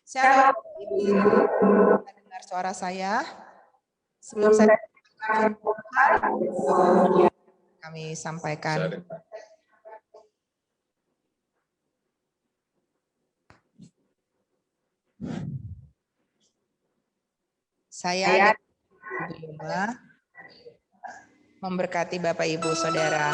Shalom, Ibu. Dengar suara saya? Sebelum saya kami sampaikan. Saya dan Ibu Yuma memberkati Bapak Ibu Saudara.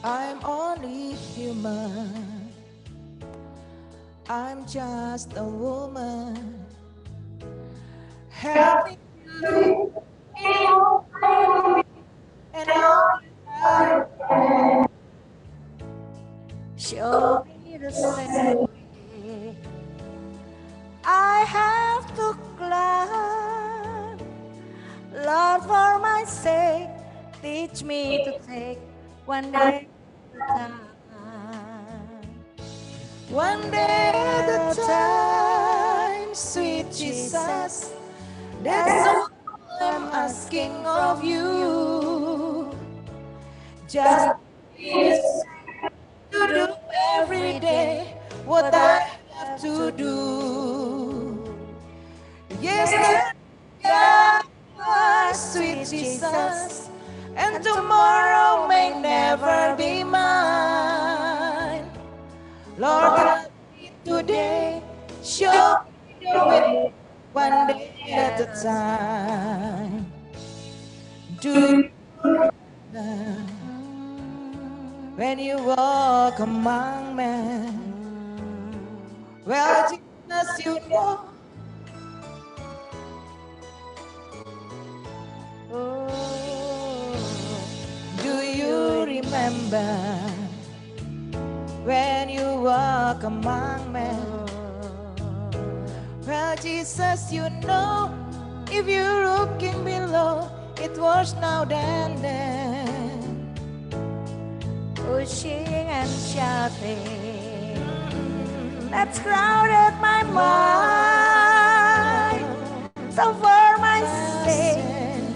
I'm only human. I'm just a woman. Help me to and all I can. Show me the same way. I have to climb. Lord, for my sake, teach me to take one day at a time. One day at a time, sweet Jesus. That's all I'm asking of you. Just to do every day what I have to do. Yesterday, sweet Jesus, and tomorrow may never be mine. Lord, help me today, show me the way, one day at a time. Do you remember when you walk among men? Well, Jesus, you know. Do you remember when you walk among men? Well, Jesus, you know, if you're looking below, it was now and then. Pushing and shouting, that's crowded my mind. So for my sake,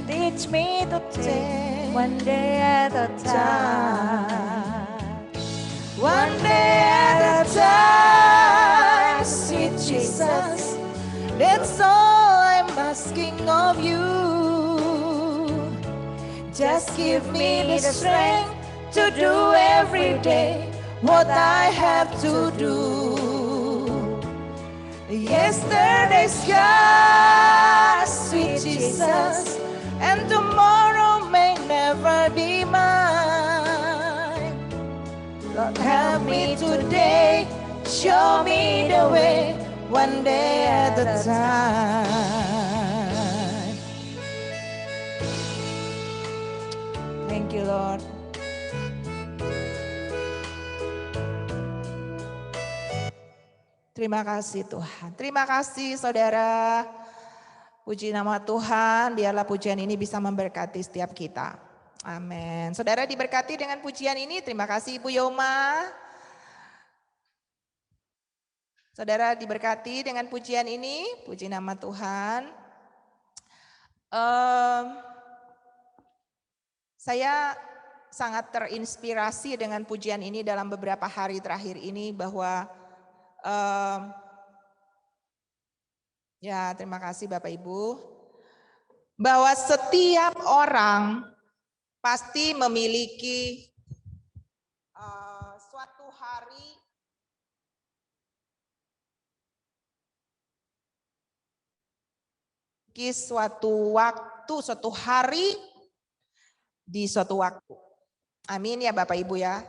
teach me to take one day at a time. One day at a time, sweet Jesus. That's all I'm asking of you. Just give me the strength to do every day what I have to do. Yesterday's gone, sweet Jesus, and tomorrow may never be mine. Lord, help me today, show me the way, one day at a time. Thank you, Lord. Terima kasih Tuhan. Terima kasih saudara. Puji nama Tuhan, biarlah pujian ini bisa memberkati setiap kita. Amin. Saudara diberkati dengan pujian ini. Terima kasih Ibu Yoma. Saudara diberkati dengan pujian ini. Puji nama Tuhan. Saya sangat terinspirasi dengan pujian ini dalam beberapa hari terakhir ini bahwa ya, terima kasih Bapak Ibu. Bahwa setiap orang pasti memiliki suatu hari suatu waktu, suatu hari di suatu waktu. Amin ya Bapak Ibu ya.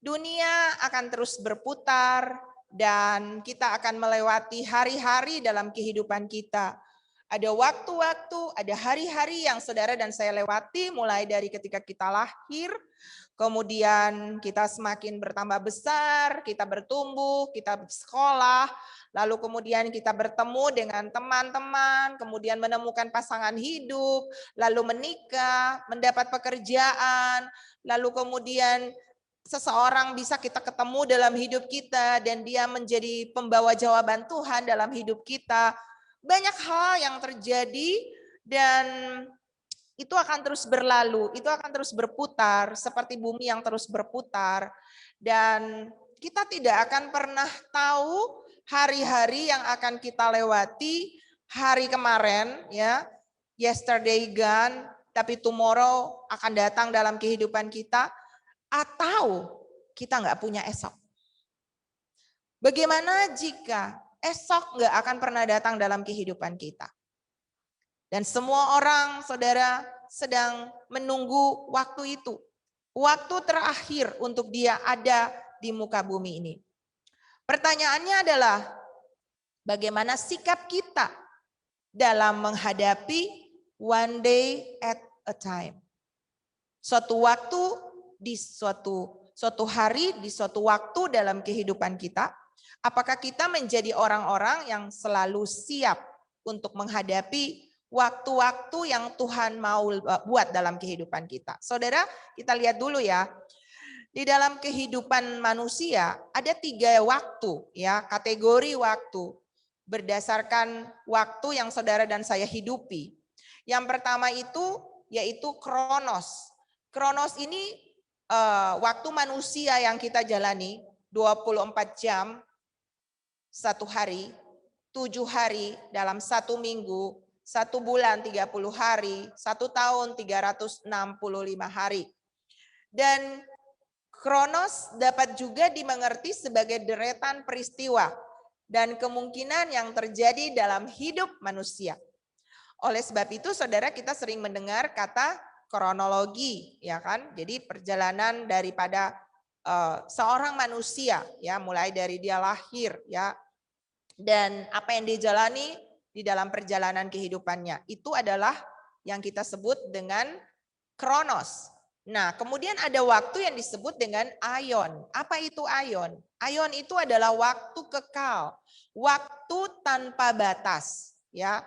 Dunia akan terus berputar dan kita akan melewati hari-hari dalam kehidupan kita. Ada waktu-waktu, ada hari-hari yang saudara dan saya lewati mulai dari ketika kita lahir, kemudian kita semakin bertambah besar, kita bertumbuh, kita sekolah, lalu kemudian kita bertemu dengan teman-teman, kemudian menemukan pasangan hidup, lalu menikah, mendapat pekerjaan, lalu kemudian seseorang bisa kita ketemu dalam hidup kita dan dia menjadi pembawa jawaban Tuhan dalam hidup kita. Banyak hal yang terjadi dan itu akan terus berlalu, itu akan terus berputar seperti bumi yang terus berputar. Dan kita tidak akan pernah tahu hari-hari yang akan kita lewati, hari kemarin ya, yesterday gone, tapi tomorrow akan datang dalam kehidupan kita, atau kita nggak punya esok. Bagaimana jika esok nggak akan pernah datang dalam kehidupan kita? Dan semua orang, saudara, sedang menunggu waktu itu. Waktu terakhir untuk dia ada di muka bumi ini. Pertanyaannya adalah, bagaimana sikap kita dalam menghadapi one day at a time? Suatu waktu di suatu hari, di suatu waktu dalam kehidupan kita, apakah kita menjadi orang-orang yang selalu siap untuk menghadapi waktu-waktu yang Tuhan mau buat dalam kehidupan kita? Saudara, kita lihat dulu ya. Di dalam kehidupan manusia ada 3 waktu ya, kategori waktu berdasarkan waktu yang saudara dan saya hidupi. Yang pertama itu yaitu kronos. Kronos ini waktu manusia yang kita jalani 24 jam satu hari, 7 hari dalam 1 minggu, 1 bulan 30 hari, 1 tahun 365 hari. Dan kronos dapat juga dimengerti sebagai deretan peristiwa dan kemungkinan yang terjadi dalam hidup manusia. Oleh sebab itu, saudara, kita sering mendengar kata kronologi, ya kan? Jadi perjalanan daripada seorang manusia, ya, mulai dari dia lahir, ya, dan apa yang dijalani di dalam perjalanan kehidupannya, itu adalah yang kita sebut dengan kronos. Nah, kemudian ada waktu yang disebut dengan aion. Apa itu aion? Aion itu adalah waktu kekal, waktu tanpa batas, ya.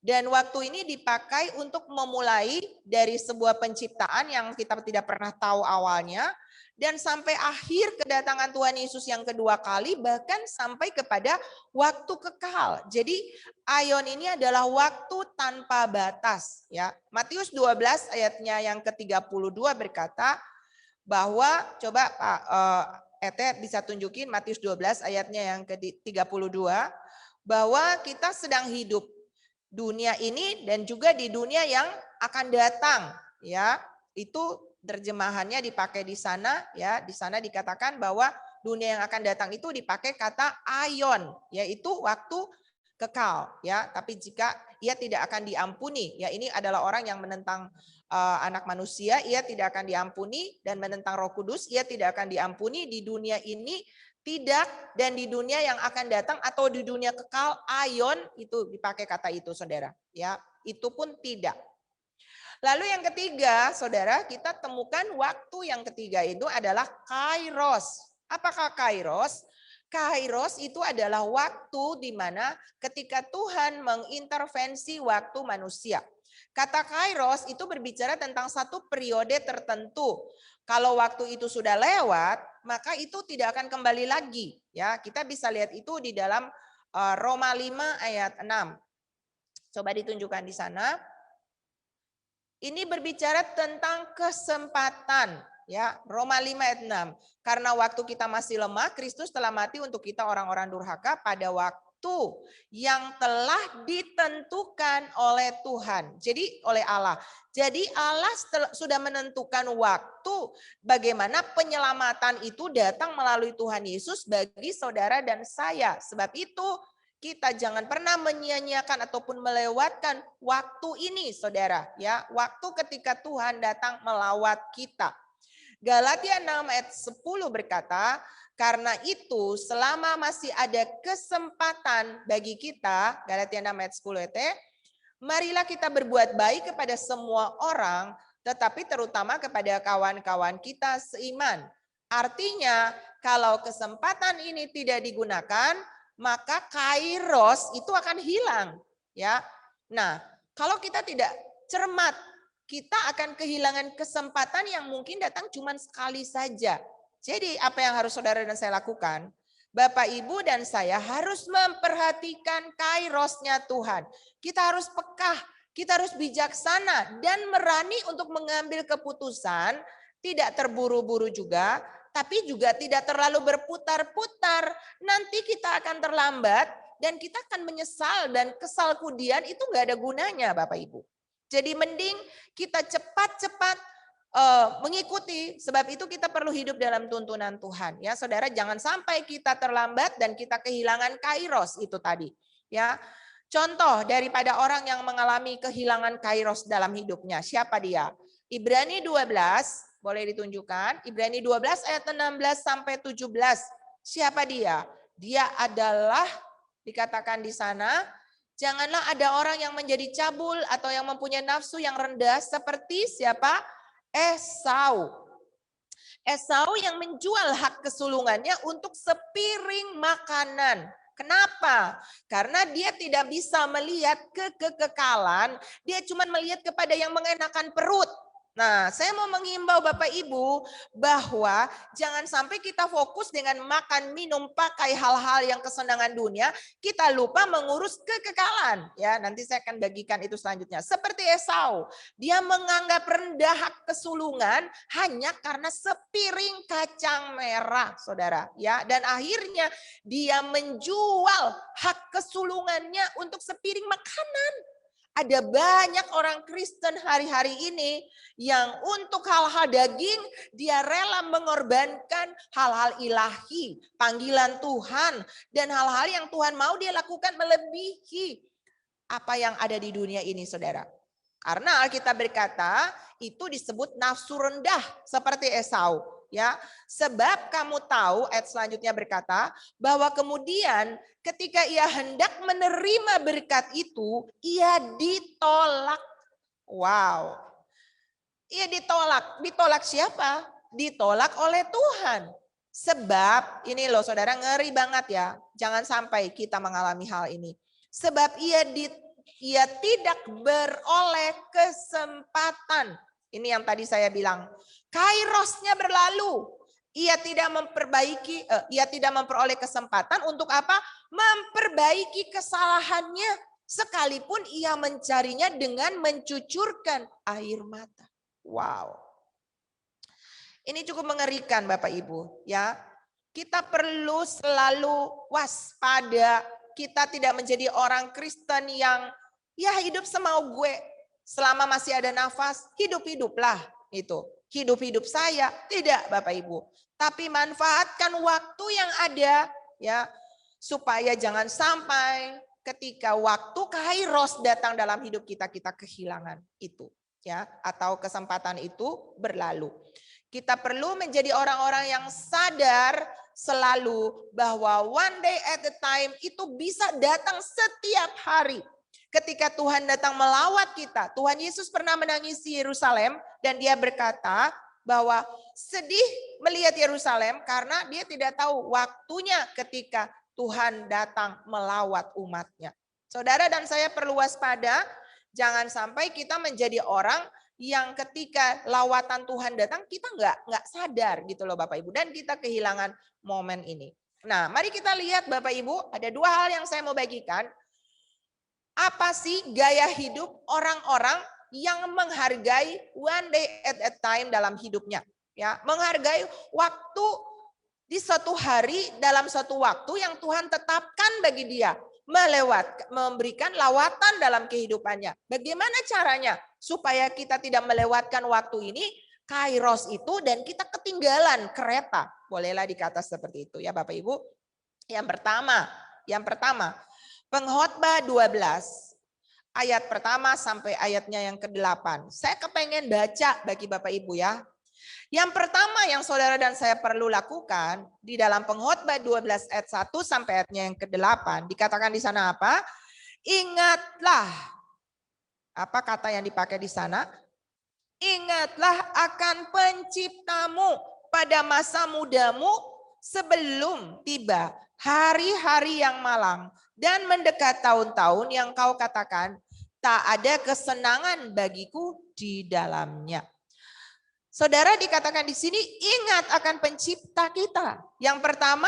Dan waktu ini dipakai untuk memulai dari sebuah penciptaan yang kita tidak pernah tahu awalnya, dan sampai akhir kedatangan Tuhan Yesus yang kedua kali, bahkan sampai kepada waktu kekal. Jadi aion ini adalah waktu tanpa batas. Ya, Matius 12 ayatnya yang ke-32 berkata bahwa, coba Pak Ete bisa tunjukin Matius 12 ayatnya yang ke-32, bahwa kita sedang hidup dunia ini dan juga di dunia yang akan datang, ya. Itu terjemahannya dipakai di sana, ya. Di sana dikatakan bahwa dunia yang akan datang itu dipakai kata aion, yaitu waktu kekal, ya. Tapi jika ia tidak akan diampuni, ya, ini adalah orang yang menentang anak manusia, ia tidak akan diampuni, dan menentang Roh Kudus, ia tidak akan diampuni di dunia ini. Tidak, dan di dunia yang akan datang atau di dunia kekal, aion itu dipakai kata itu, saudara. Ya, itu pun tidak. Lalu yang ketiga, saudara, kita temukan waktu yang ketiga itu adalah kairos. Apakah kairos? Kairos itu adalah waktu di mana ketika Tuhan mengintervensi waktu manusia. Kata kairos itu berbicara tentang satu periode tertentu. Kalau waktu itu sudah lewat, maka itu tidak akan kembali lagi. Ya, kita bisa lihat itu di dalam Roma 5 ayat 6. Coba ditunjukkan di sana. Ini berbicara tentang kesempatan, ya. Roma 5 ayat 6. Karena waktu kita masih lemah, Kristus telah mati untuk kita orang-orang durhaka pada waktu yang telah ditentukan oleh Tuhan. Jadi oleh Allah. Jadi Allah sudah menentukan waktu bagaimana penyelamatan itu datang melalui Tuhan Yesus bagi saudara dan saya. Sebab itu kita jangan pernah menyia-nyiakan ataupun melewatkan waktu ini, saudara. Ya, waktu ketika Tuhan datang melawat kita. Galatia 6 ayat 10 berkata, karena itu selama masih ada kesempatan bagi kita, Galatia 6 ayat 10 marilah kita berbuat baik kepada semua orang, tetapi terutama kepada kawan-kawan kita seiman. Artinya, kalau kesempatan ini tidak digunakan, maka kairos itu akan hilang, ya. Nah, kalau kita tidak cermat, kita akan kehilangan kesempatan yang mungkin datang cuma sekali saja. Jadi apa yang harus saudara dan saya lakukan? Bapak, Ibu, dan saya harus memperhatikan kairosnya Tuhan. Kita harus peka, kita harus bijaksana dan berani untuk mengambil keputusan, tidak terburu-buru juga, tapi juga tidak terlalu berputar-putar. Nanti kita akan terlambat dan kita akan menyesal, dan kesal kemudian itu nggak ada gunanya, Bapak Ibu. Jadi mending kita cepat-cepat mengikuti, sebab itu kita perlu hidup dalam tuntunan Tuhan. Ya, saudara, jangan sampai kita terlambat dan kita kehilangan kairos itu tadi. Ya, contoh daripada orang yang mengalami kehilangan kairos dalam hidupnya, siapa dia? Ibrani 12, boleh ditunjukkan. Ibrani 12 ayat 16 sampai 17. Siapa dia? Dia adalah, dikatakan di sana, janganlah ada orang yang menjadi cabul atau yang mempunyai nafsu yang rendah seperti siapa? Esau. Esau yang menjual hak kesulungannya untuk sepiring makanan. Kenapa? Karena dia tidak bisa melihat kekekalan, dia cuma melihat kepada yang mengenakan perut. Nah, saya mau mengimbau Bapak Ibu bahwa jangan sampai kita fokus dengan makan, minum, pakai hal-hal yang kesenangan dunia, kita lupa mengurus kekekalan. Ya, nanti saya akan bagikan itu selanjutnya. Seperti Esau, dia menganggap rendah hak kesulungan hanya karena sepiring kacang merah, saudara. Ya, dan akhirnya dia menjual hak kesulungannya untuk sepiring makanan. Ada banyak orang Kristen hari-hari ini yang untuk hal-hal daging dia rela mengorbankan hal-hal ilahi, panggilan Tuhan, dan hal-hal yang Tuhan mau dia lakukan melebihi apa yang ada di dunia ini, saudara. Karena Alkitab berkata itu disebut nafsu rendah seperti Esau. Ya, sebab kamu tahu, ayat selanjutnya berkata bahwa kemudian ketika ia hendak menerima berkat itu, ia ditolak. Wow. Ia ditolak. Ditolak siapa? Ditolak oleh Tuhan. Sebab, ini loh saudara, ngeri banget ya. Jangan sampai kita mengalami hal ini. Sebab ia tidak beroleh kesempatan. Ini yang tadi saya bilang. Kairosnya berlalu. Ia tidak memperoleh kesempatan untuk apa? Memperbaiki kesalahannya. Sekalipun ia mencarinya dengan mencucurkan air mata. Wow. Ini cukup mengerikan Bapak Ibu, ya. Kita perlu selalu waspada. Kita tidak menjadi orang Kristen yang ya hidup semau gue. Selama masih ada nafas, hidup-hiduplah itu. Hidup-hidup saya, tidak Bapak Ibu. Tapi manfaatkan waktu yang ada, ya, supaya jangan sampai ketika waktu kairos datang dalam hidup kita, kita kehilangan itu, ya, atau kesempatan itu berlalu. Kita perlu menjadi orang-orang yang sadar selalu bahwa one day at a time itu bisa datang setiap hari. Ketika Tuhan datang melawat kita, Tuhan Yesus pernah menangisi Yerusalem dan dia berkata bahwa sedih melihat Yerusalem karena dia tidak tahu waktunya ketika Tuhan datang melawat umatnya. Saudara dan saya perlu waspada, jangan sampai kita menjadi orang yang ketika lawatan Tuhan datang kita nggak sadar gitu loh Bapak Ibu, dan kita kehilangan momen ini. Nah, mari kita lihat Bapak Ibu, ada dua hal yang saya mau bagikan. Apa sih gaya hidup orang-orang yang menghargai one day at a time dalam hidupnya? Ya, menghargai waktu di suatu hari dalam suatu waktu yang Tuhan tetapkan bagi dia, memberikan lawatan dalam kehidupannya. Bagaimana caranya supaya kita tidak melewatkan waktu ini, kairos itu, dan kita ketinggalan kereta? Bolehlah dikata seperti itu ya Bapak Ibu. Yang pertama, Pengkhotbah 12 ayat pertama sampai ayatnya yang ke-8. Saya kepengen baca bagi Bapak Ibu ya. Yang pertama yang saudara dan saya perlu lakukan di dalam Pengkhotbah 12 ayat 1 sampai ayatnya yang ke-8. Dikatakan di sana apa? Ingatlah. Apa kata yang dipakai di sana? Ingatlah akan penciptamu pada masa mudamu sebelum tiba hari-hari yang malang dan mendekat tahun-tahun yang kau katakan tak ada kesenangan bagiku di dalamnya. Saudara, dikatakan di sini ingat akan pencipta kita. Yang pertama,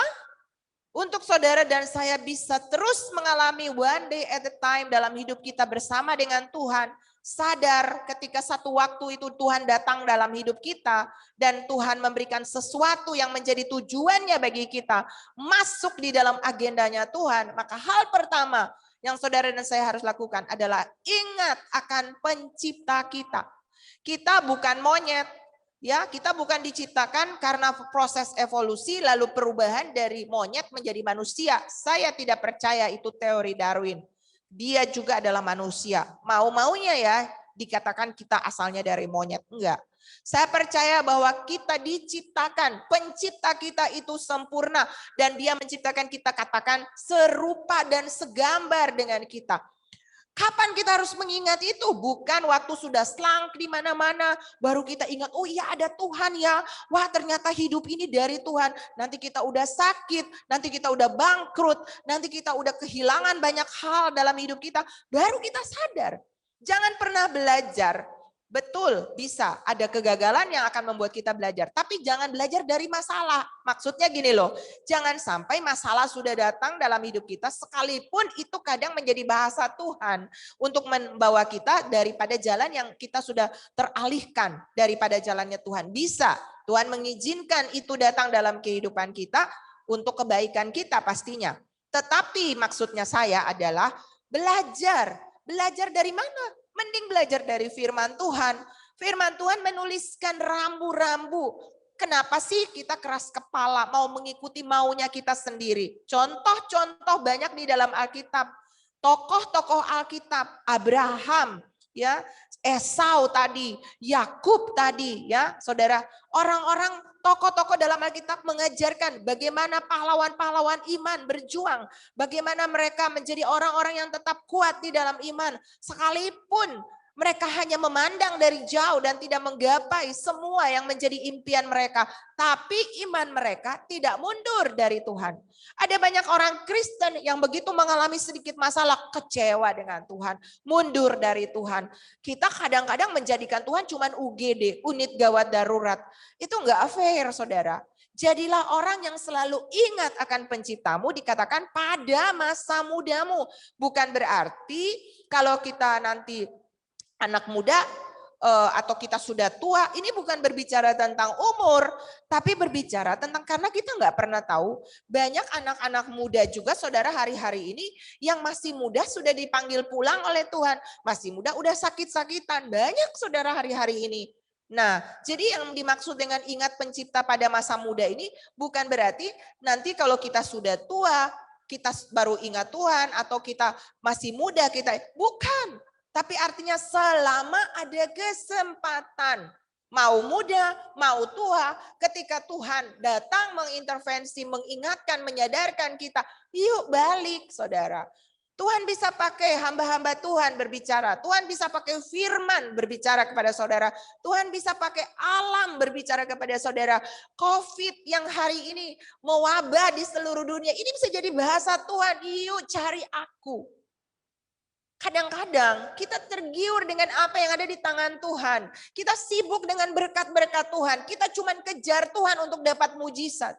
untuk saudara dan saya bisa terus mengalami one day at a time dalam hidup kita bersama dengan Tuhan. Sadar ketika satu waktu itu Tuhan datang dalam hidup kita. Dan Tuhan memberikan sesuatu yang menjadi tujuannya bagi kita. Masuk di dalam agendanya Tuhan. Maka hal pertama yang saudara dan saya harus lakukan adalah ingat akan pencipta kita. Kita bukan monyet. Ya, kita bukan diciptakan karena proses evolusi lalu perubahan dari monyet menjadi manusia. Saya tidak percaya itu teori Darwin. Dia juga adalah manusia. Mau-maunya ya dikatakan kita asalnya dari monyet. Enggak. Saya percaya bahwa kita diciptakan, pencipta kita itu sempurna. Dan dia menciptakan kita katakan serupa dan segambar dengan kita. Kapan kita harus mengingat itu? Bukan waktu sudah slank di mana-mana, baru kita ingat, oh iya ada Tuhan ya. Wah ternyata hidup ini dari Tuhan. Nanti kita udah sakit, nanti kita udah bangkrut, nanti kita udah kehilangan banyak hal dalam hidup kita. Baru kita sadar. Jangan pernah belajar. Betul, bisa ada kegagalan yang akan membuat kita belajar. Tapi jangan belajar dari masalah. Maksudnya gini loh, jangan sampai masalah sudah datang dalam hidup kita, sekalipun itu kadang menjadi bahasa Tuhan untuk membawa kita daripada jalan yang kita sudah teralihkan daripada jalannya Tuhan. Bisa, Tuhan mengizinkan itu datang dalam kehidupan kita untuk kebaikan kita pastinya. Tetapi maksudnya saya adalah belajar. Belajar dari mana? Mending belajar dari firman Tuhan. Firman Tuhan menuliskan rambu-rambu. Kenapa sih kita keras kepala mau mengikuti maunya kita sendiri? Contoh-contoh banyak di dalam Alkitab. Tokoh-tokoh Alkitab, Abraham, ya, Esau tadi, Yakub tadi, ya, saudara. Orang-orang tokoh-tokoh dalam Alkitab mengajarkan bagaimana pahlawan-pahlawan iman berjuang, bagaimana mereka menjadi orang-orang yang tetap kuat di dalam iman, sekalipun mereka hanya memandang dari jauh dan tidak menggapai semua yang menjadi impian mereka. Tapi iman mereka tidak mundur dari Tuhan. Ada banyak orang Kristen yang begitu mengalami sedikit masalah, kecewa dengan Tuhan, mundur dari Tuhan. Kita kadang-kadang menjadikan Tuhan cuma UGD, unit gawat darurat. Itu enggak fair, saudara. Jadilah orang yang selalu ingat akan penciptamu, dikatakan pada masa mudamu. Bukan berarti kalau kita nanti anak muda atau kita sudah tua, ini bukan berbicara tentang umur, tapi berbicara tentang karena kita nggak pernah tahu banyak anak-anak muda juga saudara hari-hari ini yang masih muda sudah dipanggil pulang oleh Tuhan, masih muda udah sakit-sakitan, banyak saudara hari-hari ini. Nah, jadi yang dimaksud dengan ingat pencipta pada masa muda ini bukan berarti nanti kalau kita sudah tua, kita baru ingat Tuhan atau kita masih muda kita, bukan. Tapi artinya selama ada kesempatan, mau muda, mau tua, ketika Tuhan datang mengintervensi, mengingatkan, menyadarkan kita, yuk balik saudara. Tuhan bisa pakai hamba-hamba Tuhan berbicara. Tuhan bisa pakai firman berbicara kepada saudara. Tuhan bisa pakai alam berbicara kepada saudara. COVID yang hari ini mewabah di seluruh dunia, ini bisa jadi bahasa Tuhan, yuk cari aku. Kadang-kadang kita tergiur dengan apa yang ada di tangan Tuhan. Kita sibuk dengan berkat-berkat Tuhan. Kita cuma kejar Tuhan untuk dapat mujizat.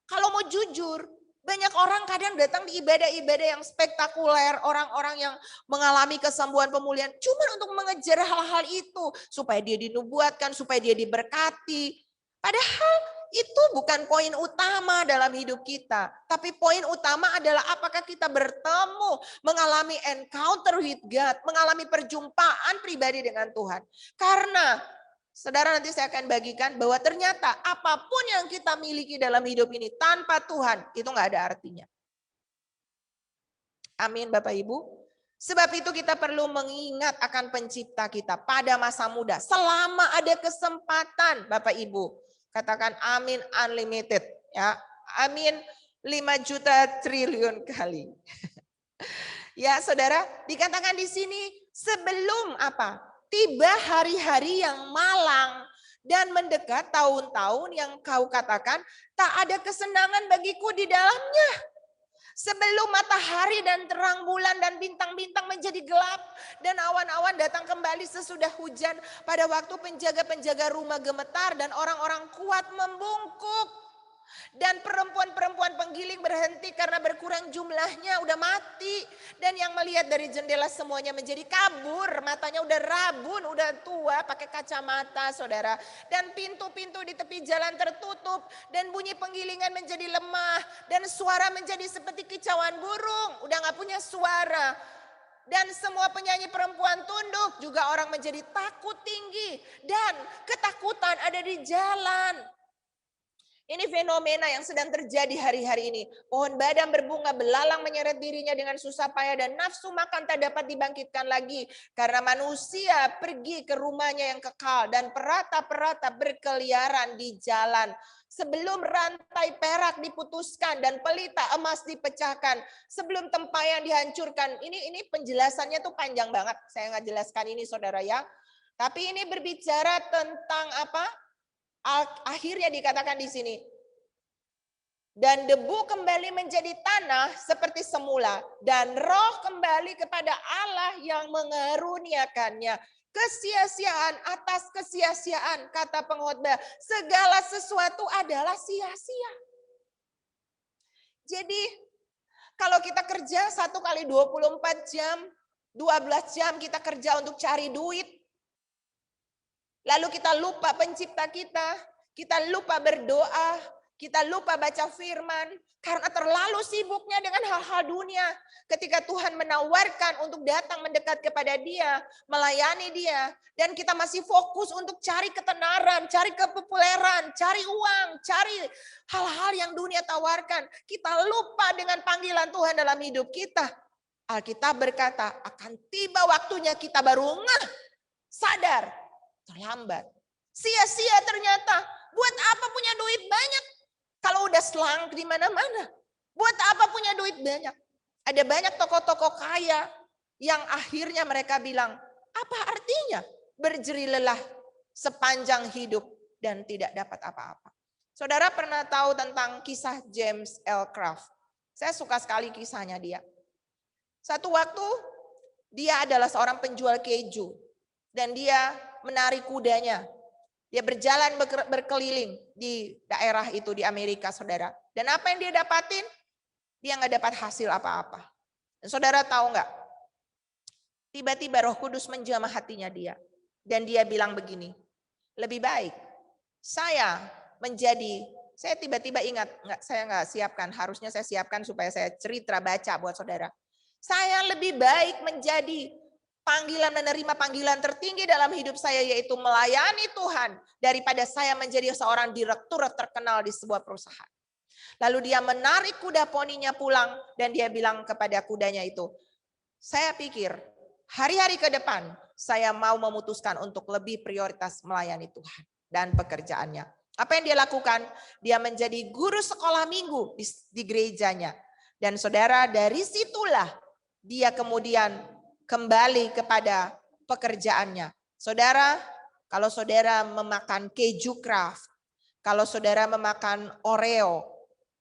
Kalau mau jujur, banyak orang kadang datang di ibadah-ibadah yang spektakuler. Orang-orang yang mengalami kesembuhan pemulihan. Cuma untuk mengejar hal-hal itu. Supaya dia dinubuatkan, supaya dia diberkati. Padahal itu bukan poin utama dalam hidup kita. Tapi poin utama adalah apakah kita bertemu, mengalami encounter with God, mengalami perjumpaan pribadi dengan Tuhan. Karena, saudara nanti saya akan bagikan bahwa ternyata apapun yang kita miliki dalam hidup ini tanpa Tuhan, itu nggak ada artinya. Amin Bapak Ibu. Sebab itu kita perlu mengingat akan pencipta kita pada masa muda. Selama ada kesempatan Bapak Ibu. Katakan amin unlimited, ya. Amin 5 juta triliun kali. Ya, saudara, dikatakan di sini sebelum apa? Tiba hari-hari yang malang dan mendekat tahun-tahun yang kau katakan tak ada kesenangan bagiku di dalamnya. Sebelum matahari dan terang bulan dan bintang-bintang menjadi gelap. Dan awan-awan datang kembali sesudah hujan. Pada waktu penjaga-penjaga rumah gemetar dan orang-orang kuat membungkuk. Dan perempuan-perempuan penggiling berhenti karena berkurang jumlahnya, udah mati. Dan yang melihat dari jendela semuanya menjadi kabur, matanya udah rabun, udah tua, pakai kacamata saudara. Dan pintu-pintu di tepi jalan tertutup, dan bunyi penggilingan menjadi lemah, dan suara menjadi seperti kicauan burung, udah gak punya suara. Dan semua penyanyi perempuan tunduk, juga orang menjadi takut tinggi, dan ketakutan ada di jalan. Ini fenomena yang sedang terjadi hari-hari ini. Pohon badam berbunga belalang menyeret dirinya dengan susah payah dan nafsu makan tak dapat dibangkitkan lagi. Karena manusia pergi ke rumahnya yang kekal dan perata-perata berkeliaran di jalan. Sebelum rantai perak diputuskan dan pelita emas dipecahkan. Sebelum tempayan dihancurkan. Ini penjelasannya tuh panjang banget. Saya nggak jelaskan ini saudara ya. Tapi ini berbicara tentang apa? Akhirnya dikatakan di sini, dan debu kembali menjadi tanah seperti semula, dan roh kembali kepada Allah yang mengaruniakannya. Kesia-siaan atas kesia-siaan, kata pengkhotbah, segala sesuatu adalah sia-sia. Jadi kalau kita kerja 1 kali 24 jam, 12 jam kita kerja untuk cari duit, lalu kita lupa pencipta kita lupa berdoa, kita lupa baca firman, karena terlalu sibuknya dengan hal-hal dunia. Ketika Tuhan menawarkan untuk datang mendekat kepada Dia, melayani Dia, dan kita masih fokus untuk cari ketenaran, cari kepopuleran, cari uang, cari hal-hal yang dunia tawarkan. Kita lupa dengan panggilan Tuhan dalam hidup kita. Alkitab berkata, akan tiba waktunya kita baru ngeh, sadar, terlambat. Sia-sia ternyata. Buat apa punya duit banyak kalau udah selang di mana-mana? Buat apa punya duit banyak? Ada banyak tokoh-tokoh kaya yang akhirnya mereka bilang, apa artinya berjeri lelah sepanjang hidup dan tidak dapat apa-apa? Saudara pernah tahu tentang kisah James L. Craft? Saya suka sekali kisahnya dia. Satu waktu dia adalah seorang penjual keju dan dia menarik kudanya. Dia berjalan berkeliling di daerah itu di Amerika, saudara. Dan apa yang dia dapatin? Dia nggak dapat hasil apa-apa. Dan saudara tahu nggak? Tiba-tiba Roh Kudus menjamah hatinya dia. Dan dia bilang begini, lebih baik saya tiba-tiba ingat, saya nggak siapkan, harusnya saya siapkan supaya saya cerita baca buat saudara. Saya lebih baik menjadi panggilan, menerima panggilan tertinggi dalam hidup saya, yaitu melayani Tuhan, daripada saya menjadi seorang direktur terkenal di sebuah perusahaan. Lalu dia menarik kuda poninya pulang dan dia bilang kepada kudanya itu, saya pikir hari-hari ke depan saya mau memutuskan untuk lebih prioritas melayani Tuhan dan pekerjaannya. Apa yang dia lakukan? Dia menjadi guru sekolah minggu di gerejanya. Dan saudara, dari situlah dia kemudian kembali kepada pekerjaannya. Saudara, kalau saudara memakan keju Kraft, kalau saudara memakan Oreo,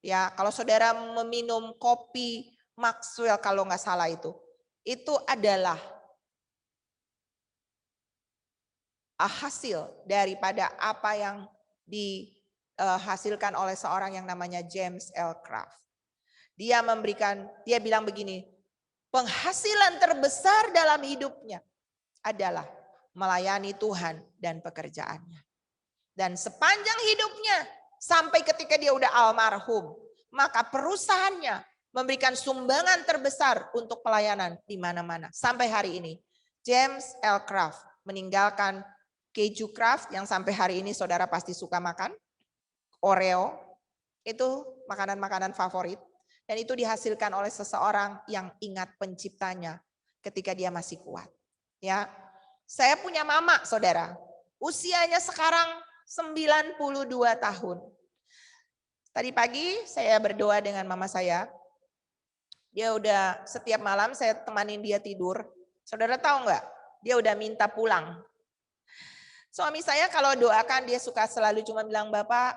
ya, kalau saudara meminum kopi Maxwell kalau nggak salah itu adalah hasil daripada apa yang dihasilkan oleh seorang yang namanya James L. Craft. Dia bilang begini, penghasilan terbesar dalam hidupnya adalah melayani Tuhan dan pekerjaannya. Dan sepanjang hidupnya, sampai ketika dia udah almarhum, maka perusahaannya memberikan sumbangan terbesar untuk pelayanan di mana-mana. Sampai hari ini, James L. Craft meninggalkan keju Kraft yang sampai hari ini saudara pasti suka makan, Oreo, itu makanan-makanan favorit. Dan itu dihasilkan oleh seseorang yang ingat penciptanya ketika dia masih kuat. Ya, saya punya mama, saudara. Usianya sekarang 92 tahun. Tadi pagi saya berdoa dengan mama saya. Dia udah setiap malam saya temanin dia tidur. Saudara tahu nggak? Dia udah minta pulang. Suami saya kalau doakan dia suka selalu cuma bilang, Bapak,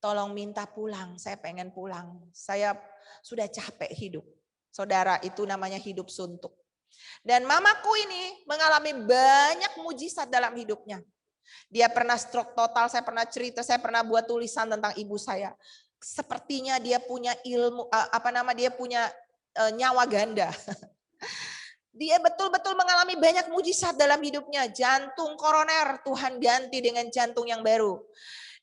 tolong minta pulang, saya pengen pulang. Saya sudah capek hidup. Saudara, itu namanya hidup suntuk. Dan mamaku ini mengalami banyak mujizat dalam hidupnya. Dia pernah stroke total, saya pernah cerita, saya pernah buat tulisan tentang ibu saya. Sepertinya dia punya ilmu, dia punya nyawa ganda. Dia betul-betul mengalami banyak mujizat dalam hidupnya. Jantung koroner, Tuhan ganti dengan jantung yang baru.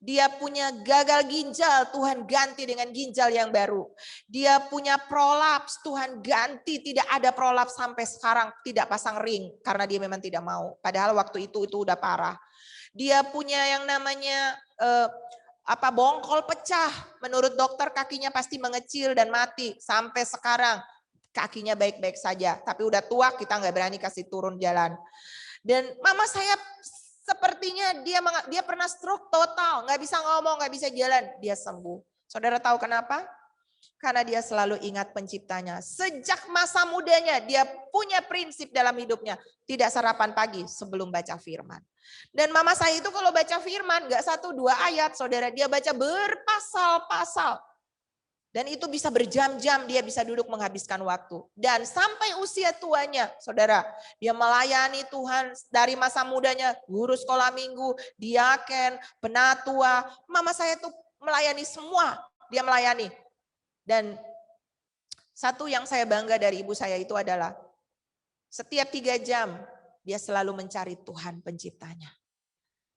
Dia punya gagal ginjal, Tuhan ganti dengan ginjal yang baru. Dia punya prolaps, Tuhan ganti, tidak ada prolaps sampai sekarang, tidak pasang ring karena dia memang tidak mau. Padahal waktu itu udah parah. Dia punya yang namanya bongkol pecah. Menurut dokter kakinya pasti mengecil dan mati. Sampai sekarang kakinya baik-baik saja. Tapi udah tua, kita nggak berani kasih turun jalan. Dan mama saya sepertinya dia pernah stroke total, nggak bisa ngomong, nggak bisa jalan, dia sembuh. Saudara tahu kenapa? Karena dia selalu ingat penciptanya. Sejak masa mudanya dia punya prinsip dalam hidupnya, tidak sarapan pagi sebelum baca firman. Dan mama saya itu kalau baca firman nggak 1-2 ayat, saudara, dia baca berpasal-pasal. Dan itu bisa berjam-jam dia bisa duduk menghabiskan waktu. Dan sampai usia tuanya, saudara, dia melayani Tuhan dari masa mudanya, guru sekolah minggu, diaken, penatua. Mama saya tuh melayani semua, dia melayani. Dan satu yang saya bangga dari ibu saya itu adalah setiap 3 jam dia selalu mencari Tuhan penciptanya.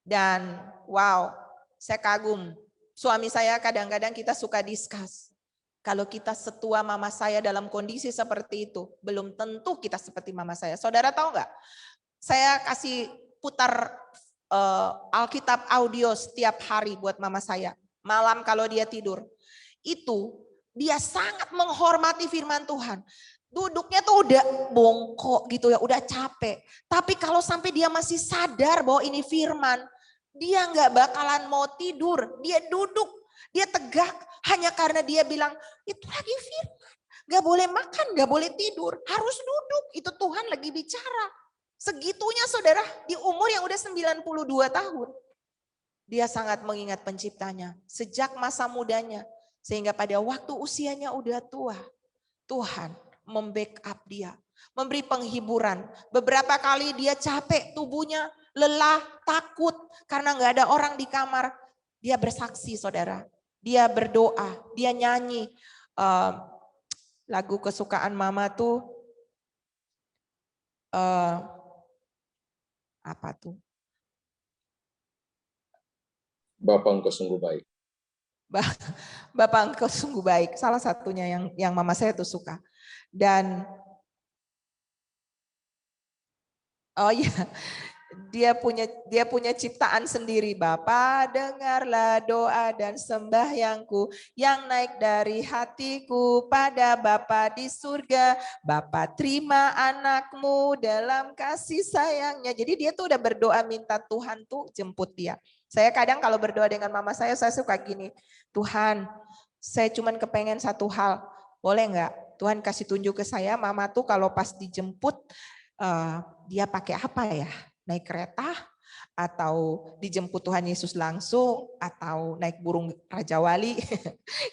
Dan wow, saya kagum. Suami saya kadang-kadang kita suka discuss. Kalau kita setua mama saya dalam kondisi seperti itu, belum tentu kita seperti mama saya. Saudara tahu nggak? Saya kasih putar Alkitab audio setiap hari buat mama saya. Malam kalau dia tidur. Itu dia sangat menghormati firman Tuhan. Duduknya tuh udah bongkok gitu ya, udah capek. Tapi kalau sampai dia masih sadar bahwa ini firman, dia nggak bakalan mau tidur. Dia duduk. Dia tegak hanya karena dia bilang, itu lagi firman. Gak boleh makan, gak boleh tidur. Harus duduk, itu Tuhan lagi bicara. Segitunya saudara, di umur yang udah 92 tahun. Dia sangat mengingat penciptanya sejak masa mudanya. Sehingga pada waktu usianya udah tua, Tuhan membackup dia. Memberi penghiburan. Beberapa kali dia capek tubuhnya, lelah, takut. Karena gak ada orang di kamar. Dia bersaksi saudara. Dia berdoa, dia nyanyi lagu kesukaan mama tuh apa tuh? Bapa Engkau sungguh baik. Bapa Engkau sungguh baik, salah satunya yang mama saya tuh suka. Dan oh iya, dia punya ciptaan sendiri. Bapa, dengarlah doa dan sembahyangku yang naik dari hatiku pada Bapa di surga. Bapa, terima anakmu dalam kasih sayangnya. Jadi dia tuh udah berdoa minta Tuhan tuh jemput dia. Saya kadang kalau berdoa dengan mama saya suka gini, Tuhan, saya cuman kepengen satu hal, boleh nggak? Tuhan kasih tunjuk ke saya, mama tuh kalau pas dijemput dia pakai apa ya? Naik kereta atau dijemput Tuhan Yesus langsung atau naik burung Raja Wali.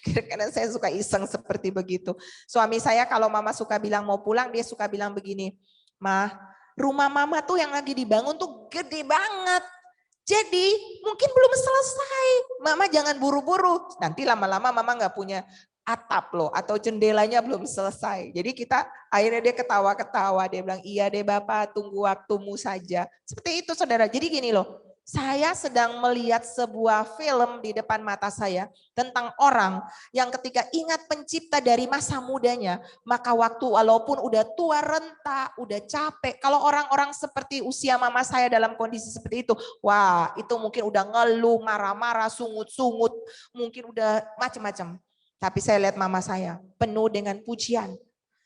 Karena saya suka iseng seperti begitu. Suami saya kalau mama suka bilang mau pulang, dia suka bilang begini, "Mah, rumah mama tuh yang lagi dibangun tuh gede banget. Jadi mungkin belum selesai. Mama jangan buru-buru. Nanti lama-lama mama nggak punya atap loh atau jendelanya belum selesai." Jadi akhirnya dia ketawa-ketawa, dia bilang, "Iya deh Bapak, tunggu waktumu saja." Seperti itu saudara. Jadi gini loh, saya sedang melihat sebuah film di depan mata saya tentang orang yang ketika ingat pencipta dari masa mudanya, maka waktu walaupun udah tua renta, udah capek, kalau orang-orang seperti usia mama saya dalam kondisi seperti itu, wah itu mungkin udah ngeluh, marah-marah, sungut-sungut, mungkin udah macam-macam. Tapi saya lihat mama saya penuh dengan pujian.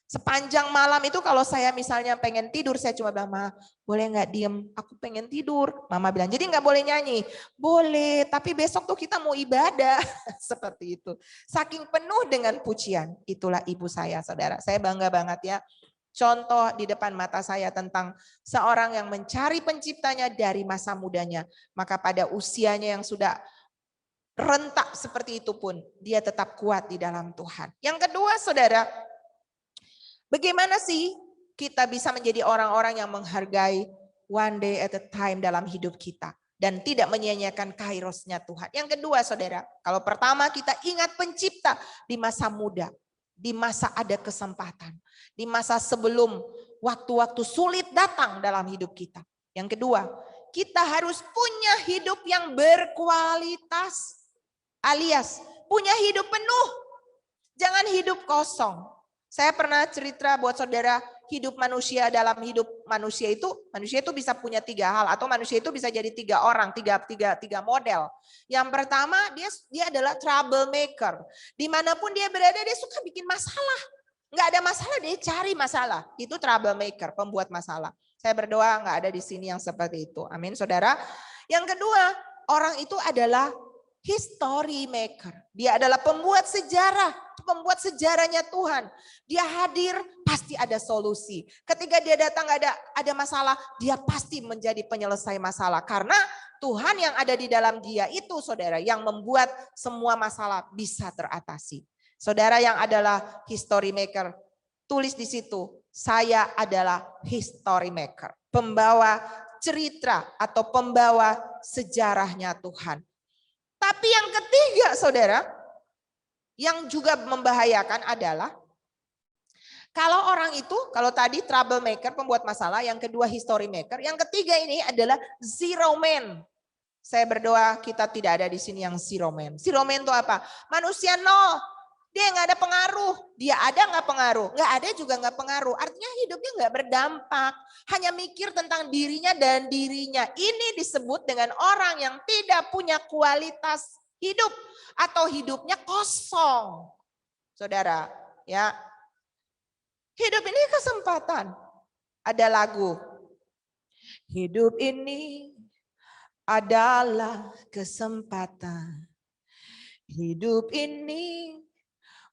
Sepanjang malam itu kalau saya misalnya pengen tidur, saya cuma bilang, "Ma, boleh nggak diem? Aku pengen tidur." Mama bilang, "Jadi nggak boleh nyanyi?" "Boleh, tapi besok tuh kita mau ibadah." Seperti itu. Saking penuh dengan pujian. Itulah ibu saya, saudara. Saya bangga banget ya. Contoh di depan mata saya tentang seorang yang mencari penciptanya dari masa mudanya. Maka pada usianya yang sudah rentak seperti itu pun dia tetap kuat di dalam Tuhan. Yang kedua, saudara, bagaimana sih kita bisa menjadi orang-orang yang menghargai one day at a time dalam hidup kita dan tidak menyia-nyiakan kairosnya Tuhan. Yang kedua, saudara, kalau pertama kita ingat pencipta di masa muda, di masa ada kesempatan, di masa sebelum waktu-waktu sulit datang dalam hidup kita. Yang kedua, kita harus punya hidup yang berkualitas, alias punya hidup penuh, jangan hidup kosong. Saya pernah cerita buat saudara, hidup manusia dalam hidup manusia itu bisa punya 3 hal, atau manusia itu bisa jadi 3 orang, tiga model. Yang pertama, dia adalah troublemaker. Dimanapun dia berada, dia suka bikin masalah. Nggak ada masalah, dia cari masalah. Itu troublemaker, pembuat masalah. Saya berdoa nggak ada di sini yang seperti itu. Amin, saudara. Yang kedua, orang itu adalah history maker. Dia adalah pembuat sejarahnya Tuhan. Dia hadir, pasti ada solusi. Ketika dia datang ada masalah, dia pasti menjadi penyelesai masalah. Karena Tuhan yang ada di dalam dia itu, saudara, yang membuat semua masalah bisa teratasi. Saudara yang adalah history maker, tulis di situ, saya adalah history maker. Pembawa cerita atau pembawa sejarahnya Tuhan. Tapi yang ketiga, saudara, yang juga membahayakan adalah kalau orang itu, kalau tadi troublemaker, pembuat masalah, yang kedua history maker, yang ketiga ini adalah zero man. Saya berdoa kita tidak ada di sini yang zero man. Zero man itu apa? Manusia nol. Dia nggak ada pengaruh. Dia ada nggak pengaruh? Nggak ada juga nggak pengaruh. Artinya hidupnya nggak berdampak. Hanya mikir tentang dirinya dan dirinya. Ini disebut dengan orang yang tidak punya kualitas hidup atau hidupnya kosong. Saudara, ya. Hidup ini kesempatan. Ada lagu. Hidup ini adalah kesempatan. Hidup ini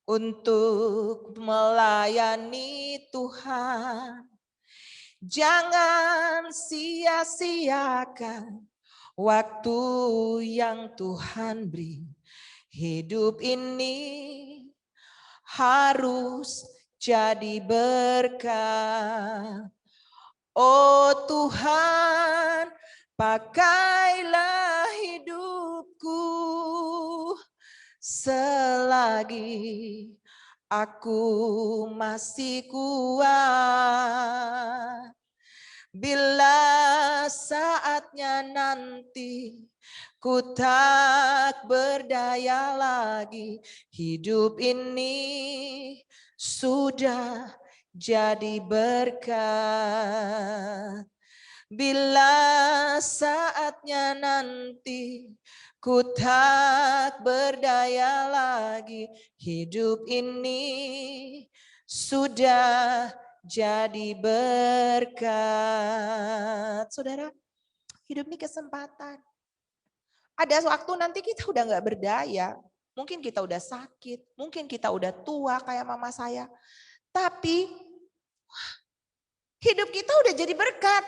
untuk melayani Tuhan. Jangan sia-siakan waktu yang Tuhan beri. Hidup ini harus jadi berkat. Oh Tuhan, pakailah hidupku selagi aku masih kuat. Bila saatnya nanti ku tak berdaya lagi, hidup ini sudah jadi berkat. Bila saatnya nanti ku tak berdaya lagi, hidup ini sudah jadi berkat. Saudara, hidup ini kesempatan. Ada waktu nanti kita udah gak berdaya. Mungkin kita udah sakit, mungkin kita udah tua kayak mama saya. Tapi hidup kita udah jadi berkat.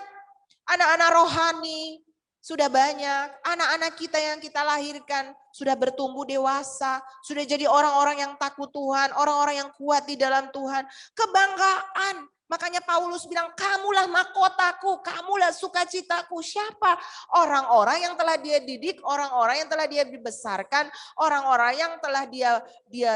Anak-anak rohani sudah banyak, anak-anak kita yang kita lahirkan sudah bertumbuh dewasa, sudah jadi orang-orang yang takut Tuhan, orang-orang yang kuat di dalam Tuhan. Kebanggaan, makanya Paulus bilang, kamulah mahkotaku, kamulah sukacitaku. Siapa? Orang-orang yang telah dia didik, orang-orang yang telah dia dibesarkan, orang-orang yang telah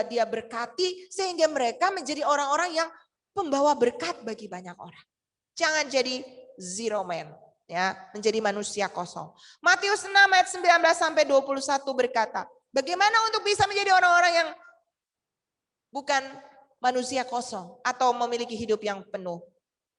dia berkati, sehingga mereka menjadi orang-orang yang pembawa berkat bagi banyak orang. Jangan jadi zero man. Ya, menjadi manusia kosong. Matius 6 ayat 19 sampai 21 berkata, bagaimana untuk bisa menjadi orang-orang yang bukan manusia kosong atau memiliki hidup yang penuh?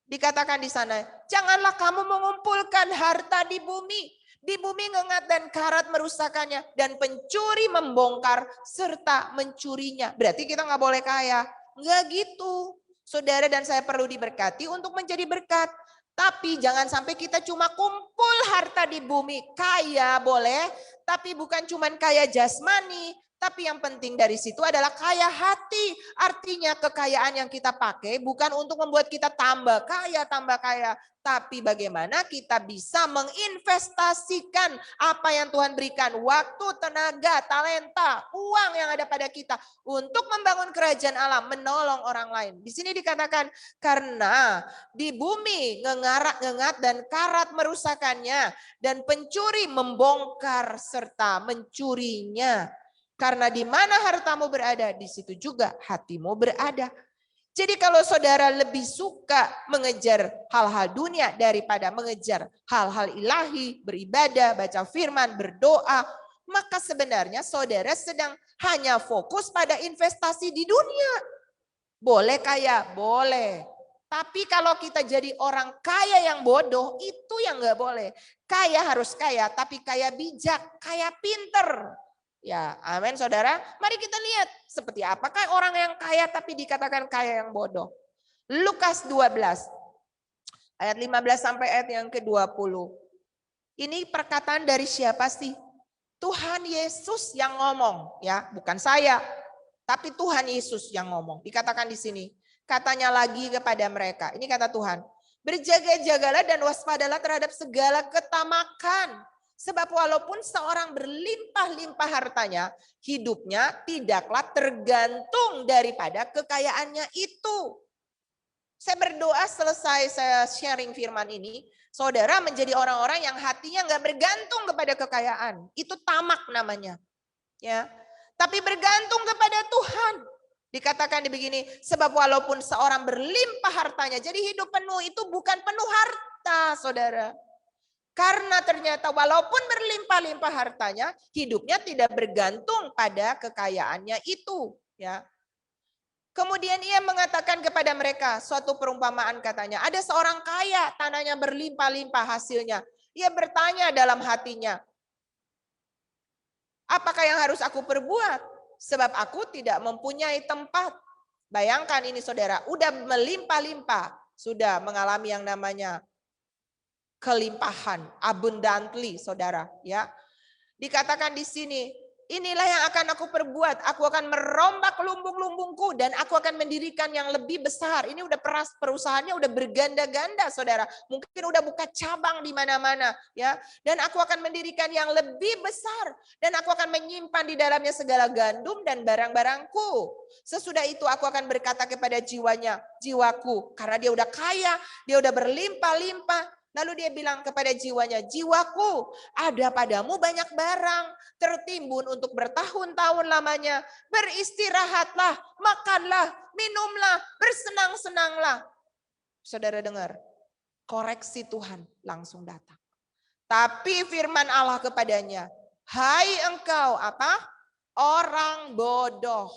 Dikatakan di sana, janganlah kamu mengumpulkan harta di bumi. Di bumi ngengat dan karat merusakannya, dan pencuri membongkar serta mencurinya. Berarti kita nggak boleh kaya. Nggak gitu. Saudara dan saya perlu diberkati untuk menjadi berkat. Tapi jangan sampai kita cuma kumpul harta di bumi. Kaya boleh, tapi bukan cuma kaya jasmani, Tapi yang penting dari situ adalah kaya hati. Artinya kekayaan yang kita pakai bukan untuk membuat kita tambah kaya, tapi bagaimana kita bisa menginvestasikan apa yang Tuhan berikan, waktu, tenaga, talenta, uang yang ada pada kita untuk membangun kerajaan Allah, menolong orang lain. Di sini dikatakan karena di bumi ngengat dan karat merusakannya, dan pencuri membongkar serta mencurinya. Karena di mana hartamu berada, di situ juga hatimu berada. Jadi kalau saudara lebih suka mengejar hal-hal dunia daripada mengejar hal-hal ilahi, beribadah, baca firman, berdoa, maka sebenarnya saudara sedang hanya fokus pada investasi di dunia. Boleh kaya? Boleh. Tapi kalau kita jadi orang kaya yang bodoh, itu yang nggak boleh. Kaya harus kaya, tapi kaya bijak, kaya pinter. Ya, amin saudara. Mari kita lihat seperti apakah orang yang kaya tapi dikatakan kaya yang bodoh. Lukas 12 ayat 15 sampai ayat yang ke-20. Ini perkataan dari siapa sih? Tuhan Yesus yang ngomong, ya, bukan saya. Tapi Tuhan Yesus yang ngomong. Dikatakan di sini, katanya lagi kepada mereka. Ini kata Tuhan, berjaga-jagalah dan waspadalah terhadap segala ketamakan. Sebab walaupun seorang berlimpah-limpah hartanya, hidupnya tidaklah tergantung daripada kekayaannya itu. Saya berdoa selesai saya sharing firman ini, saudara menjadi orang-orang yang hatinya nggak bergantung kepada kekayaan. Itu tamak namanya. Ya, tapi bergantung kepada Tuhan. Dikatakan begini, sebab walaupun seorang berlimpah hartanya, jadi hidup penuh itu bukan penuh harta, saudara. Karena ternyata walaupun berlimpah-limpah hartanya, hidupnya tidak bergantung pada kekayaannya itu. Ya. Kemudian ia mengatakan kepada mereka suatu perumpamaan katanya, ada seorang kaya, tanahnya berlimpah-limpah hasilnya. Ia bertanya dalam hatinya, apakah yang harus aku perbuat? Sebab aku tidak mempunyai tempat. Bayangkan ini saudara, udah melimpah-limpah, sudah mengalami yang namanya kelimpahan, abundantly, saudara, ya. Dikatakan di sini, inilah yang akan aku perbuat. Aku akan merombak lumbung-lumbungku dan aku akan mendirikan yang lebih besar. Ini udah perusahaannya udah berganda-ganda, saudara. Mungkin udah buka cabang di mana-mana, ya. Dan aku akan mendirikan yang lebih besar dan aku akan menyimpan di dalamnya segala gandum dan barang-barangku. Sesudah itu aku akan berkata kepada jiwanya, jiwaku, karena dia udah kaya, dia udah berlimpah-limpah. Lalu dia bilang kepada jiwanya, jiwaku, ada padamu banyak barang, tertimbun untuk bertahun-tahun lamanya. Beristirahatlah, makanlah, minumlah, bersenang-senanglah. Saudara dengar, koreksi Tuhan langsung datang. Tapi firman Allah kepadanya, hai engkau apa? Orang bodoh.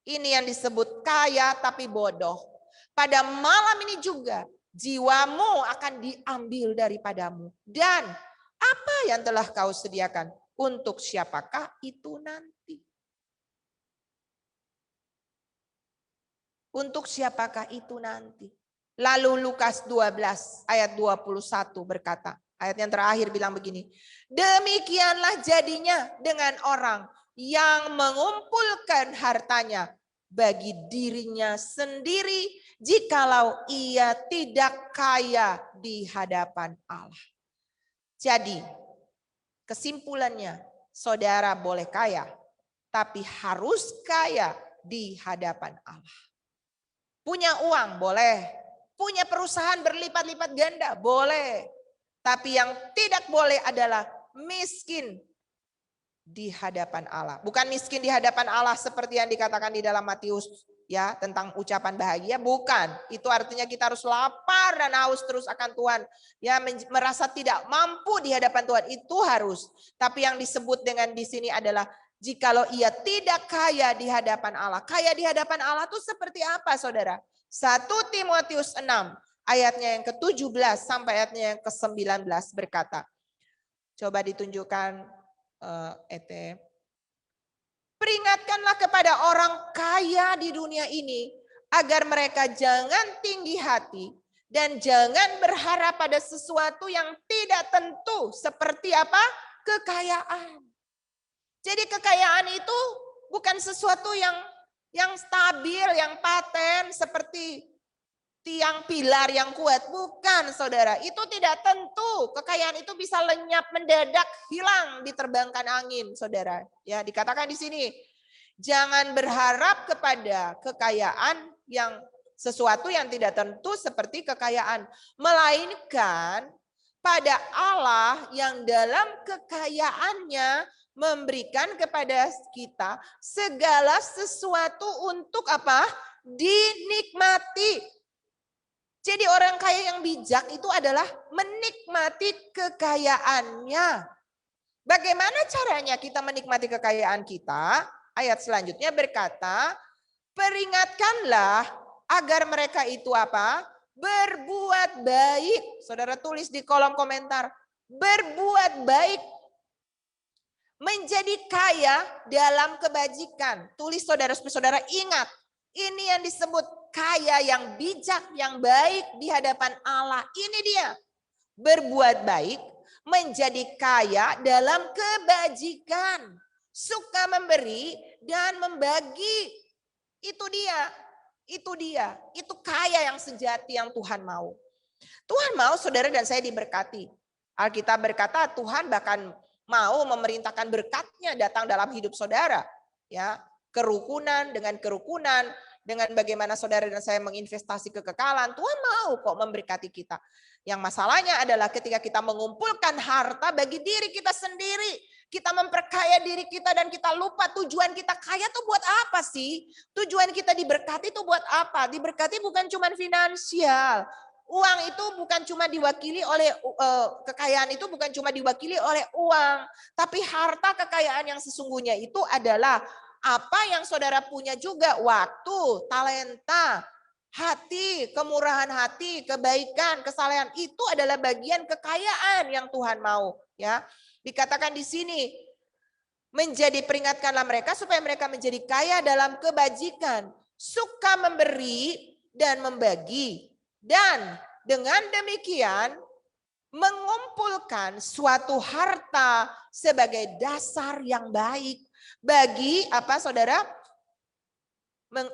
Ini yang disebut kaya tapi bodoh. Pada malam ini juga, jiwamu akan diambil daripadamu. Dan apa yang telah kau sediakan? Untuk siapakah itu nanti? Untuk siapakah itu nanti? Lalu Lukas 12 ayat 21 berkata, ayat yang terakhir bilang begini, demikianlah jadinya dengan orang yang mengumpulkan hartanya bagi dirinya sendiri, jikalau ia tidak kaya di hadapan Allah. Jadi kesimpulannya, saudara boleh kaya, tapi harus kaya di hadapan Allah. Punya uang boleh, punya perusahaan berlipat-lipat ganda boleh, tapi yang tidak boleh adalah miskin di hadapan Allah. Bukan miskin di hadapan Allah seperti yang dikatakan di dalam Matius, ya, tentang ucapan bahagia, bukan. Itu artinya kita harus lapar dan haus terus akan Tuhan, ya, merasa tidak mampu di hadapan Tuhan, itu harus. Tapi yang disebut dengan di sini adalah jikalau ia tidak kaya di hadapan Allah. Kaya di hadapan Allah itu seperti apa, saudara? 1 Timotius 6 ayatnya yang ke-17 sampai ayatnya yang ke-19 berkata. Coba ditunjukkan peringatkanlah kepada orang kaya di dunia ini agar mereka jangan tinggi hati dan jangan berharap pada sesuatu yang tidak tentu seperti apa? Kekayaan. Jadi kekayaan itu bukan sesuatu yang stabil, yang paten seperti tiang pilar yang kuat. Bukan, saudara. Itu tidak tentu. Kekayaan itu bisa lenyap, mendadak, hilang, diterbangkan angin, saudara. Ya, dikatakan di sini, jangan berharap kepada kekayaan yang sesuatu yang tidak tentu seperti kekayaan, melainkan pada Allah yang dalam kekayaannya memberikan kepada kita segala sesuatu untuk apa? Dinikmati. Jadi orang kaya yang bijak itu adalah menikmati kekayaannya. Bagaimana caranya kita menikmati kekayaan kita? Ayat selanjutnya berkata, peringatkanlah agar mereka itu apa? Berbuat baik. Saudara tulis di kolom komentar, berbuat baik. Menjadi kaya dalam kebajikan. Tulis saudara-saudara, ingat, ini yang disebut kaya yang bijak, yang baik di hadapan Allah. Ini dia, berbuat baik, menjadi kaya dalam kebajikan, suka memberi dan membagi. Itu dia, itu kaya yang sejati yang Tuhan mau. Tuhan mau saudara dan saya diberkati. Alkitab berkata Tuhan bahkan mau memerintahkan berkatnya datang dalam hidup saudara. Ya, kerukunan, dengan bagaimana saudara dan saya menginvestasi kekekalan, Tuhan mau kok memberkati kita. Yang masalahnya adalah ketika kita mengumpulkan harta bagi diri kita sendiri, kita memperkaya diri kita dan kita lupa tujuan kita kaya tuh buat apa sih? Tujuan kita diberkati itu buat apa? Diberkati bukan cuma finansial. Uang itu bukan cuma diwakili oleh kekayaan itu bukan cuma diwakili oleh uang, tapi harta kekayaan yang sesungguhnya itu adalah apa yang saudara punya juga, waktu, talenta, hati, kemurahan hati, kebaikan, kesalehan, itu adalah bagian kekayaan yang Tuhan mau, ya. Dikatakan di sini, menjadi peringatkanlah mereka supaya mereka menjadi kaya dalam kebajikan, suka memberi dan membagi. Dan dengan demikian mengumpulkan suatu harta sebagai dasar yang baik. Bagi apa saudara?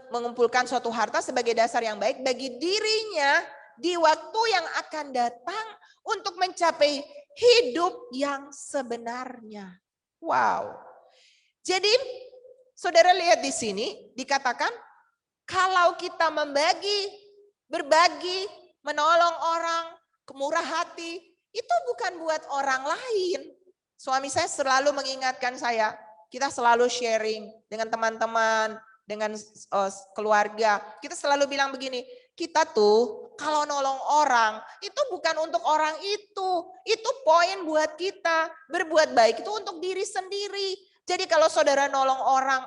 Mengumpulkan suatu harta sebagai dasar yang baik bagi dirinya di waktu yang akan datang untuk mencapai hidup yang sebenarnya. Wow. Jadi saudara lihat di sini dikatakan kalau kita berbagi, menolong orang, kemurah hati, itu bukan buat orang lain. Suami saya selalu mengingatkan saya, kita selalu sharing dengan teman-teman, dengan keluarga. Kita selalu bilang begini, kita tuh kalau nolong orang, itu bukan untuk orang itu poin buat kita. Berbuat baik itu untuk diri sendiri. Jadi kalau saudara nolong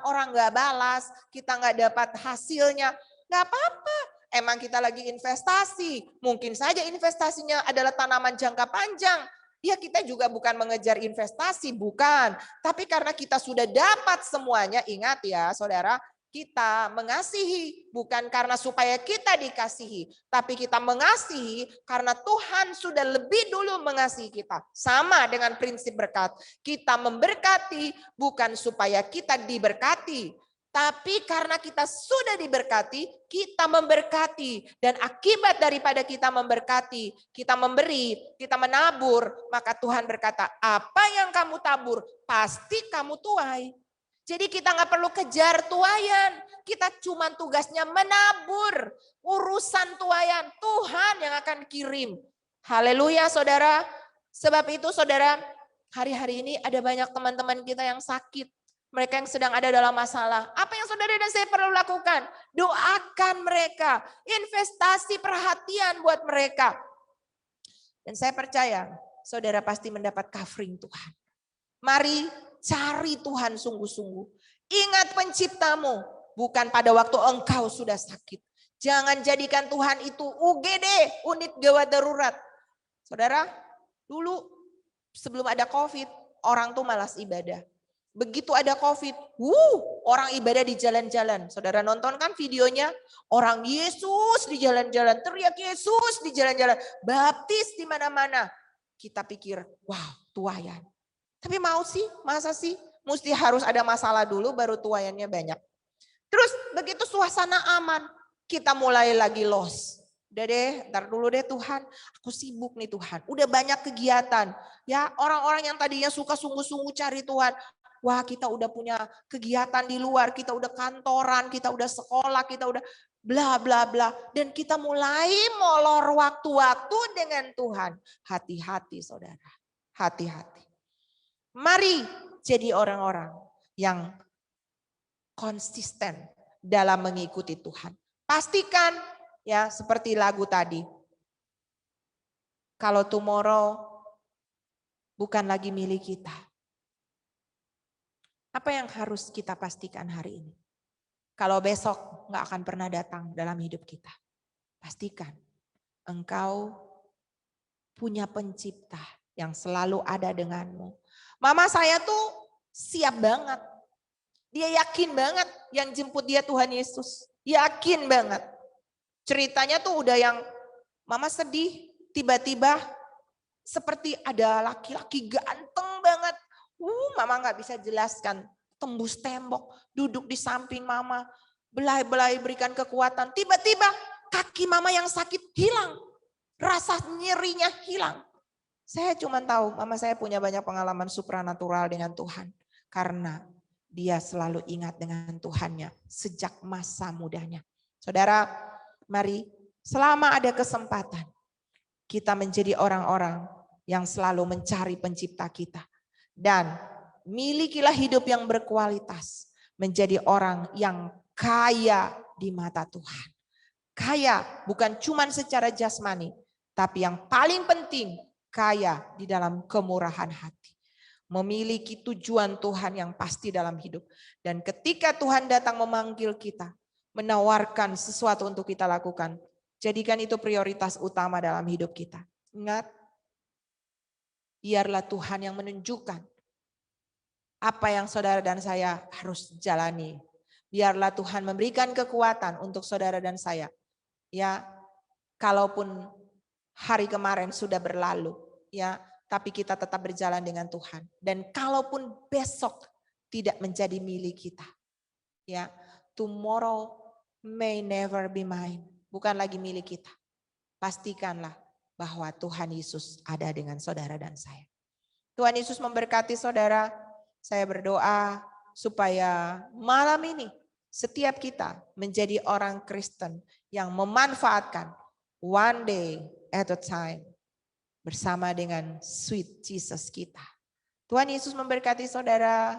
orang nggak balas, kita nggak dapat hasilnya, nggak apa-apa. Emang kita lagi investasi, mungkin saja investasinya adalah tanaman jangka panjang. Ya kita juga bukan mengejar investasi, bukan. Tapi karena kita sudah dapat semuanya, ingat ya saudara, kita mengasihi bukan karena supaya kita dikasihi. Tapi kita mengasihi karena Tuhan sudah lebih dulu mengasihi kita. Sama dengan prinsip berkat. Kita memberkati bukan supaya kita diberkati. Tapi karena kita sudah diberkati, kita memberkati. Dan akibat daripada kita memberkati, kita memberi, kita menabur. Maka Tuhan berkata, apa yang kamu tabur, pasti kamu tuai. Jadi kita nggak perlu kejar tuaian. Kita cuma tugasnya menabur. Urusan tuaian, Tuhan yang akan kirim. Haleluya saudara. Sebab itu saudara, hari-hari ini ada banyak teman-teman kita yang sakit. Mereka yang sedang ada dalam masalah. Apa yang saudara dan saya perlu lakukan? Doakan mereka. Investasi perhatian buat mereka. Dan saya percaya saudara pasti mendapat covering Tuhan. Mari cari Tuhan sungguh-sungguh. Ingat penciptamu. Bukan pada waktu engkau sudah sakit. Jangan jadikan Tuhan itu UGD, unit gawat darurat. Saudara, dulu sebelum ada COVID, orang tuh malas ibadah. Begitu ada COVID, orang ibadah di jalan-jalan. Saudara nonton kan videonya, orang Yesus di jalan-jalan, teriak Yesus di jalan-jalan, baptis di mana-mana. Kita pikir, wow, tuayan. Tapi mau sih, masa sih mesti harus ada masalah dulu baru tuayannya banyak. Terus begitu suasana aman, kita mulai lagi loss. Udah deh, ntar dulu deh Tuhan, aku sibuk nih Tuhan. Udah banyak kegiatan. Ya, orang-orang yang tadinya suka sungguh-sungguh cari Tuhan. Wah, kita udah punya kegiatan di luar, kita udah kantoran, kita udah sekolah, kita udah bla bla bla. Dan kita mulai molor waktu-waktu dengan Tuhan. Hati-hati saudara, hati-hati. Mari jadi orang-orang yang konsisten dalam mengikuti Tuhan. Pastikan ya seperti lagu tadi. Kalau tomorrow bukan lagi milik kita. Apa yang harus kita pastikan hari ini? Kalau besok nggak akan pernah datang dalam hidup kita. Pastikan engkau punya pencipta yang selalu ada denganmu. Mama saya tuh siap banget. Dia yakin banget yang jemput dia Tuhan Yesus. Yakin banget. Ceritanya tuh udah yang mama sedih. Tiba-tiba seperti ada laki-laki ganteng banget. Mama gak bisa jelaskan. Tembus tembok, duduk di samping mama. Belai-belai berikan kekuatan. Tiba-tiba kaki mama yang sakit hilang. Rasa nyerinya hilang. Saya cuma tahu mama saya punya banyak pengalaman supranatural dengan Tuhan. Karena dia selalu ingat dengan Tuhannya sejak masa mudanya. Saudara, mari selama ada kesempatan kita menjadi orang-orang yang selalu mencari pencipta kita. Dan milikilah hidup yang berkualitas. Menjadi orang yang kaya di mata Tuhan. Kaya bukan cuma secara jasmani. Tapi yang paling penting kaya di dalam kemurahan hati. Memiliki tujuan Tuhan yang pasti dalam hidup. Dan ketika Tuhan datang memanggil kita. Menawarkan sesuatu untuk kita lakukan. Jadikan itu prioritas utama dalam hidup kita. Ingat. Biarlah Tuhan yang menunjukkan apa yang saudara dan saya harus jalani. Biarlah Tuhan memberikan kekuatan untuk saudara dan saya. Ya, kalaupun hari kemarin sudah berlalu, ya, tapi kita tetap berjalan dengan Tuhan. Dan kalaupun besok tidak menjadi milik kita, ya, tomorrow may never be mine. Bukan lagi milik kita. Pastikanlah bahwa Tuhan Yesus ada dengan saudara dan saya. Tuhan Yesus memberkati saudara. Saya berdoa supaya malam ini setiap kita menjadi orang Kristen yang memanfaatkan one day at a time bersama dengan sweet Jesus kita. Tuhan Yesus memberkati saudara.